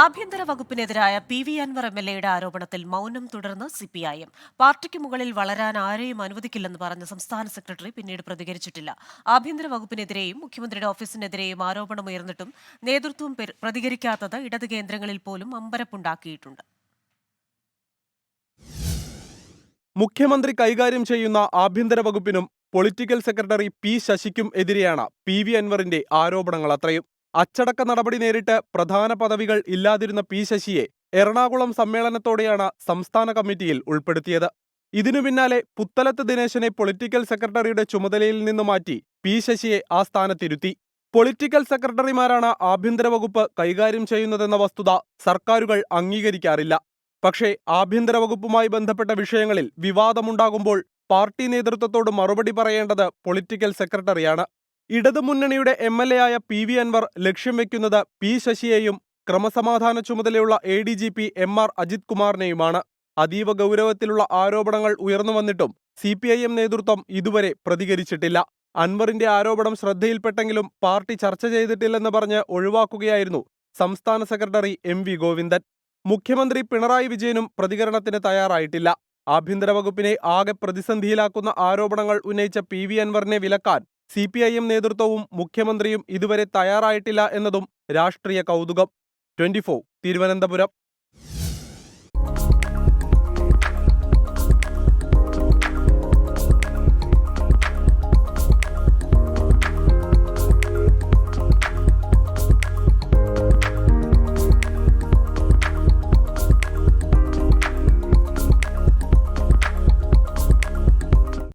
ആഭ്യന്തര വകുപ്പിനെതിരായ പി.വി. അൻവർ എം.എൽ.എയുടെ ആരോപണത്തിൽ മൗനം തുടർന്ന് സിപിഐഎം. പാർട്ടിക്ക് മുകളിൽ വളരാൻ ആരെയും അനുവദിക്കില്ലെന്ന് പറഞ്ഞ സംസ്ഥാന സെക്രട്ടറി പിന്നീട് പ്രതികരിച്ചിട്ടില്ല. ആഭ്യന്തര വകുപ്പിനെതിരെയും മുഖ്യമന്ത്രിയുടെ ഓഫീസിനെതിരെയും ആരോപണമുയർന്നിട്ടും നേതൃത്വം പ്രതികരിക്കാത്തത് ഇടത് കേന്ദ്രങ്ങളിൽ പോലും അമ്പരപ്പുണ്ടാക്കിയിട്ടുണ്ട്. മുഖ്യമന്ത്രി കൈകാര്യം ചെയ്യുന്ന ആഭ്യന്തര വകുപ്പിനും പൊളിറ്റിക്കൽ സെക്രട്ടറി പി ശശിക്കും എതിരെയാണ് പി.വി. അൻവറിന്റെ ആരോപണങ്ങളത്രയും. അച്ചടക്ക നടപടി നേരിട്ട് പ്രധാന പദവികൾ ഇല്ലാതിരുന്ന പി ശശിയെ എറണാകുളം സമ്മേളനത്തോടെയാണ് സംസ്ഥാന കമ്മിറ്റിയിൽ ഉൾപ്പെടുത്തിയത്. ഇതിനു പിന്നാലെ പുത്തലത്ത് ദിനേശനെ പൊളിറ്റിക്കൽ സെക്രട്ടറിയുടെ ചുമതലയിൽ നിന്ന് മാറ്റി പി ശശിയെ ആ സ്ഥാനത്തിരുത്തി. പൊളിറ്റിക്കൽ സെക്രട്ടറിമാരാണ് ആഭ്യന്തര വകുപ്പ് കൈകാര്യം ചെയ്യുന്നതെന്ന വസ്തുത സർക്കാരുകൾ അംഗീകരിക്കാറില്ല. പക്ഷേ ആഭ്യന്തര വകുപ്പുമായി ബന്ധപ്പെട്ട വിഷയങ്ങളിൽ വിവാദമുണ്ടാകുമ്പോൾ പാർട്ടി നേതൃത്വത്തോട് മറുപടി പറയേണ്ടത് പൊളിറ്റിക്കൽ സെക്രട്ടറിയാണ്. ഇടതുമുന്നണിയുടെ എം.എൽ.എ ആയ പി.വി. അൻവർ ലക്ഷ്യം വെക്കുന്നത് പി ശശിയെയും ക്രമസമാധാന ചുമതലയുള്ള എ.ഡി.ജി.പി എം.ആർ. അജിത് കുമാറിനെയുമാണ്. അതീവ ഗൗരവത്തിലുള്ള ആരോപണങ്ങൾ ഉയർന്നുവന്നിട്ടും സിപിഐഎം നേതൃത്വം ഇതുവരെ പ്രതികരിച്ചിട്ടില്ല. അൻവറിന്റെ ആരോപണം ശ്രദ്ധയിൽപ്പെട്ടെങ്കിലും പാർട്ടി ചർച്ച ചെയ്തിട്ടില്ലെന്ന് പറഞ്ഞ് ഒഴിവാക്കുകയായിരുന്നു സംസ്ഥാന സെക്രട്ടറി എം.വി. ഗോവിന്ദൻ. മുഖ്യമന്ത്രി പിണറായി വിജയനും പ്രതികരണത്തിന് തയ്യാറായിട്ടില്ല. ആഭ്യന്തര വകുപ്പിനെ ആകെ പ്രതിസന്ധിയിലാക്കുന്ന ആരോപണങ്ങൾ ഉന്നയിച്ച പി.വി. അൻവറിനെ വിലക്കാൻ സിപിഐഎം നേതൃത്വവും മുഖ്യമന്ത്രിയും ഇതുവരെ തയ്യാറായിട്ടില്ല എന്നതും രാഷ്ട്രീയ കൗതുകം. 24 തിരുവനന്തപുരം.